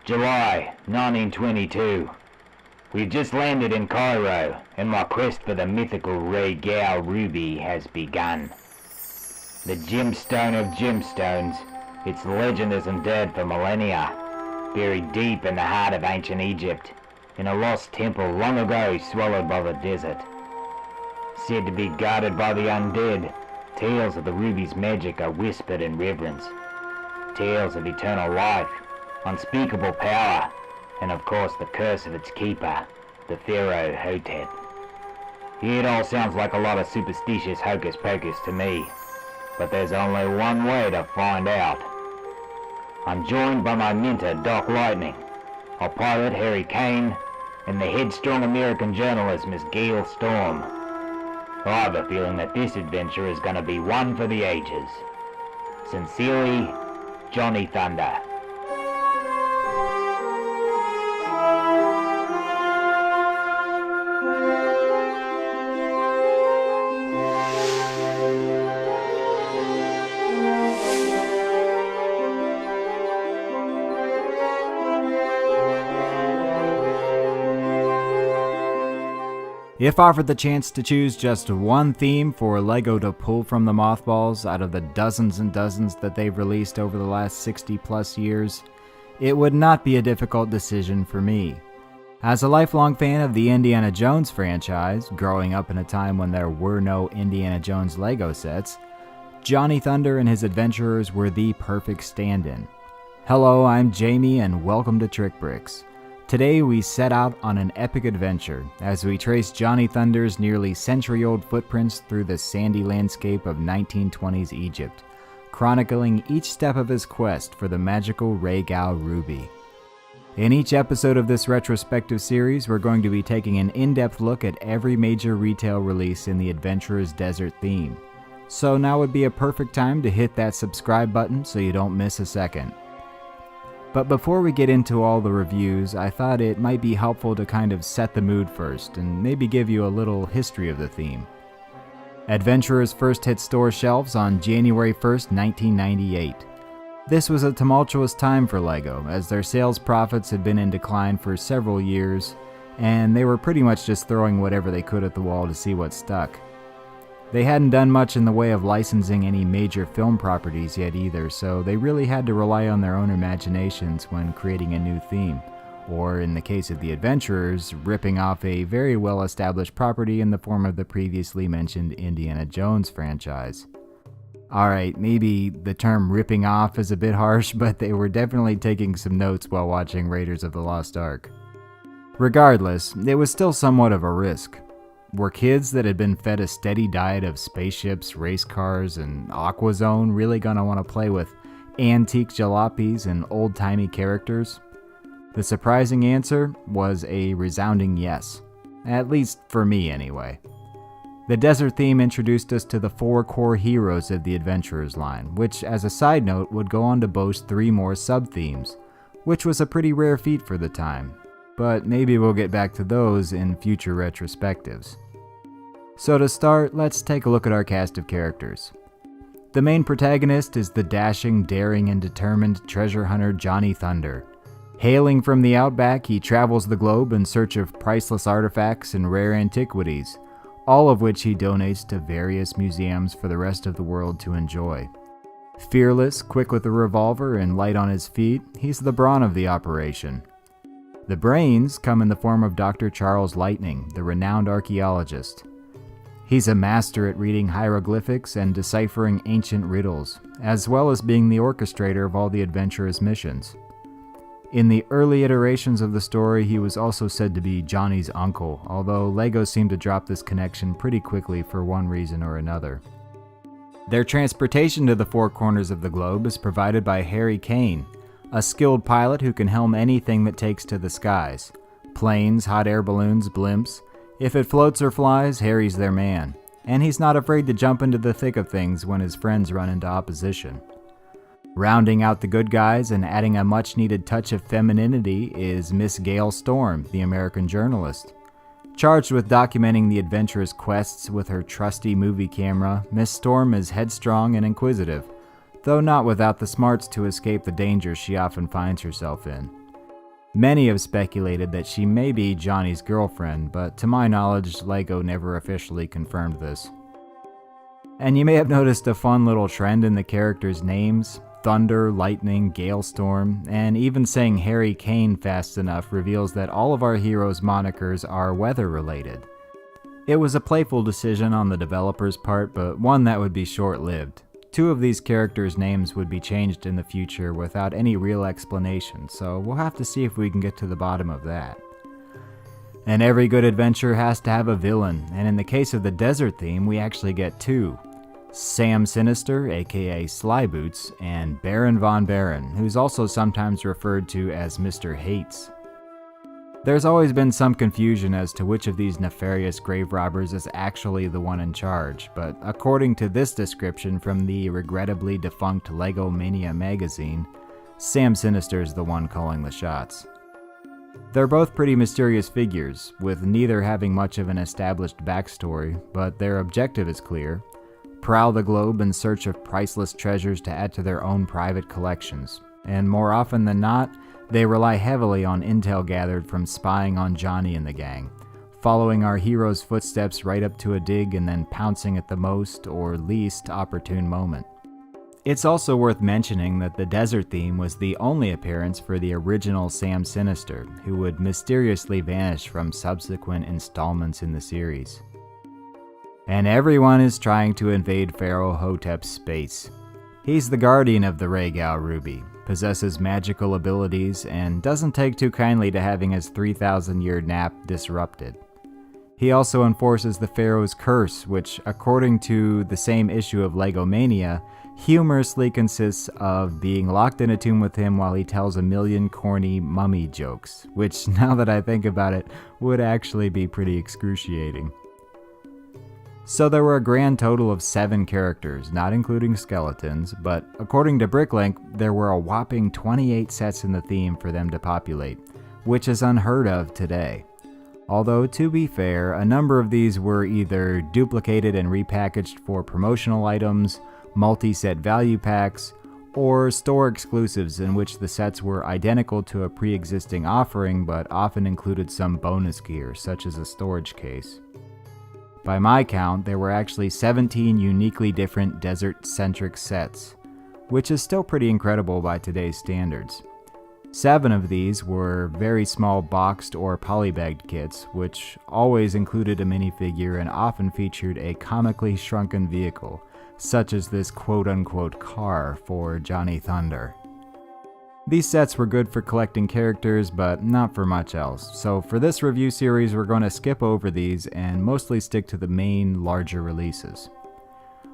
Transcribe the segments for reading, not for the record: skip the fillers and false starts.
July 1922. We've just landed in Cairo, and my quest for the mythical Gale ruby has begun. The gemstone of gemstones, its legend isn't dead for millennia, buried deep in the heart of ancient Egypt, in a lost temple long ago swallowed by the desert. Said to be guarded by the undead, tales of the ruby's magic are whispered in reverence. Tales of eternal life, unspeakable power, and of course the curse of its keeper, the Pharaoh Hotep. It all sounds like a lot of superstitious hocus pocus to me, but there's only one way to find out. I'm joined by my mentor, Doc Lightning, our pilot, Harry Kane, and the headstrong American journalist, Miss Gale Storm. I have a feeling that this adventure is going to be one for the ages. Sincerely, Johnny Thunder. If offered the chance to choose just one theme for LEGO to pull from the mothballs out of the dozens and dozens that they've released over the last 60 plus years, it would not be a difficult decision for me. As a lifelong fan of the Indiana Jones franchise, growing up in a time when there were no Indiana Jones LEGO sets, Johnny Thunder and his adventurers were the perfect stand-in. Hello, I'm Jamie and welcome to TrikBrix. Today we set out on an epic adventure as we trace Johnny Thunder's nearly century-old footprints through the sandy landscape of 1920s Egypt, chronicling each step of his quest for the magical Gale ruby. In each episode of this retrospective series, we're going to be taking an in-depth look at every major retail release in the Adventurer's Desert theme. So now would be a perfect time to hit that subscribe button so you don't miss a second. But before we get into all the reviews, I thought it might be helpful to kind of set the mood first and maybe give you a little history of the theme. Adventurers first hit store shelves on January 1st, 1998. This was a tumultuous time for LEGO, as their sales profits had been in decline for several years, and they were pretty much just throwing whatever they could at the wall to see what stuck. They hadn't done much in the way of licensing any major film properties yet either, so they really had to rely on their own imaginations when creating a new theme, or in the case of the Adventurers, ripping off a very well-established property in the form of the previously mentioned Indiana Jones franchise. Alright, maybe the term ripping off is a bit harsh, but they were definitely taking some notes while watching Raiders of the Lost Ark. Regardless, it was still somewhat of a risk. Were kids that had been fed a steady diet of spaceships, race cars, and Aqua Zone really gonna want to play with antique jalopies and old-timey characters? The surprising answer was a resounding yes. At least for me, anyway. The desert theme introduced us to the 4 core heroes of the Adventurers line, which, as a side note, would go on to boast 3 more sub-themes, which was a pretty rare feat for the time. But maybe we'll get back to those in future retrospectives. So to start, let's take a look at our cast of characters. The main protagonist is the dashing, daring, and determined treasure hunter Johnny Thunder. Hailing from the outback, he travels the globe in search of priceless artifacts and rare antiquities, all of which he donates to various museums for the rest of the world to enjoy. Fearless, quick with a revolver, and light on his feet, he's the brawn of the operation. The brains come in the form of Dr. Charles Lightning, the renowned archaeologist. He's a master at reading hieroglyphics and deciphering ancient riddles, as well as being the orchestrator of all the adventurous missions. In the early iterations of the story, he was also said to be Johnny's uncle, although LEGO seemed to drop this connection pretty quickly for one reason or another. Their transportation to the 4 corners of the globe is provided by Harry Kane, a skilled pilot who can helm anything that takes to the skies. Planes, hot air balloons, blimps. If it floats or flies, Harry's their man. And he's not afraid to jump into the thick of things when his friends run into opposition. Rounding out the good guys and adding a much-needed touch of femininity is Miss Gale Storm, the American journalist. Charged with documenting the adventurous quests with her trusty movie camera, Miss Storm is headstrong and inquisitive, though not without the smarts to escape the dangers she often finds herself in. Many have speculated that she may be Johnny's girlfriend, but to my knowledge, LEGO never officially confirmed this. And you may have noticed a fun little trend in the characters' names. Thunder, lightning, Gale storm, and even saying Harry Kane fast enough reveals that all of our heroes' monikers are weather-related. It was a playful decision on the developers' part, but one that would be short-lived. 2 of these characters' names would be changed in the future without any real explanation, so we'll have to see if we can get to the bottom of that. And every good adventure has to have a villain, and in the case of the desert theme, we actually get 2. Sam Sinister, aka Slyboots, and Baron Von Barron, who's also sometimes referred to as Mr. Hates. There's always been some confusion as to which of these nefarious grave robbers is actually the one in charge, but according to this description from the regrettably defunct LEGO Mania magazine, Sam Sinister is the one calling the shots. They're both pretty mysterious figures, with neither having much of an established backstory, but their objective is clear: prowl the globe in search of priceless treasures to add to their own private collections, and more often than not, they rely heavily on intel gathered from spying on Johnny and the gang, following our hero's footsteps right up to a dig and then pouncing at the most or least opportune moment. It's also worth mentioning that the desert theme was the only appearance for the original Sam Sinister, who would mysteriously vanish from subsequent installments in the series. And everyone is trying to invade Pharaoh Hotep's space. He's the guardian of the Gale Ruby, possesses magical abilities, and doesn't take too kindly to having his 3,000-year nap disrupted. He also enforces the Pharaoh's curse, which, according to the same issue of LEGO Mania, humorously consists of being locked in a tomb with him while he tells a million corny mummy jokes, which, now that I think about it, would actually be pretty excruciating. So there were a grand total of 7 characters, not including skeletons, but according to Bricklink, there were a whopping 28 sets in the theme for them to populate, which is unheard of today. Although, to be fair, a number of these were either duplicated and repackaged for promotional items, multi-set value packs, or store exclusives in which the sets were identical to a pre-existing offering but often included some bonus gear, such as a storage case. By my count, there were actually 17 uniquely different desert-centric sets, which is still pretty incredible by today's standards. 7 of these were very small boxed or polybagged kits, which always included a minifigure and often featured a comically shrunken vehicle, such as this quote-unquote car for Johnny Thunder. These sets were good for collecting characters, but not for much else, so for this review series we're going to skip over these and mostly stick to the main, larger releases.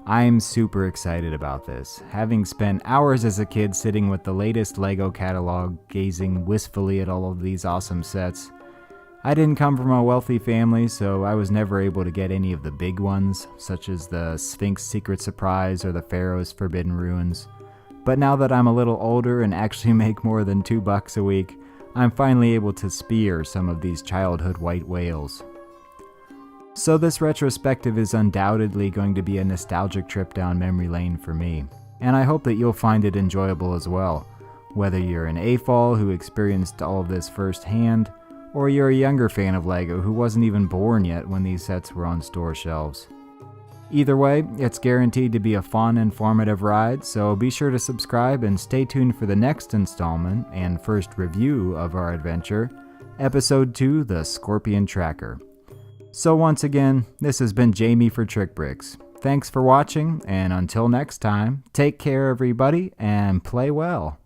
I'm super excited about this, having spent hours as a kid sitting with the latest LEGO catalog, gazing wistfully at all of these awesome sets. I didn't come from a wealthy family, so I was never able to get any of the big ones, such as the Sphinx Secret Surprise or the Pharaoh's Forbidden Ruins. But now that I'm a little older and actually make more than $2 a week, I'm finally able to spear some of these childhood white whales. So this retrospective is undoubtedly going to be a nostalgic trip down memory lane for me, and I hope that you'll find it enjoyable as well, whether you're an AFOL who experienced all of this firsthand, or you're a younger fan of LEGO who wasn't even born yet when these sets were on store shelves. Either way, it's guaranteed to be a fun, informative ride, so be sure to subscribe and stay tuned for the next installment and first review of our adventure, Episode 2, The Scorpion Tracker. So once again, this has been Jamie for TrikBrix. Thanks for watching, and until next time, take care everybody, and play well.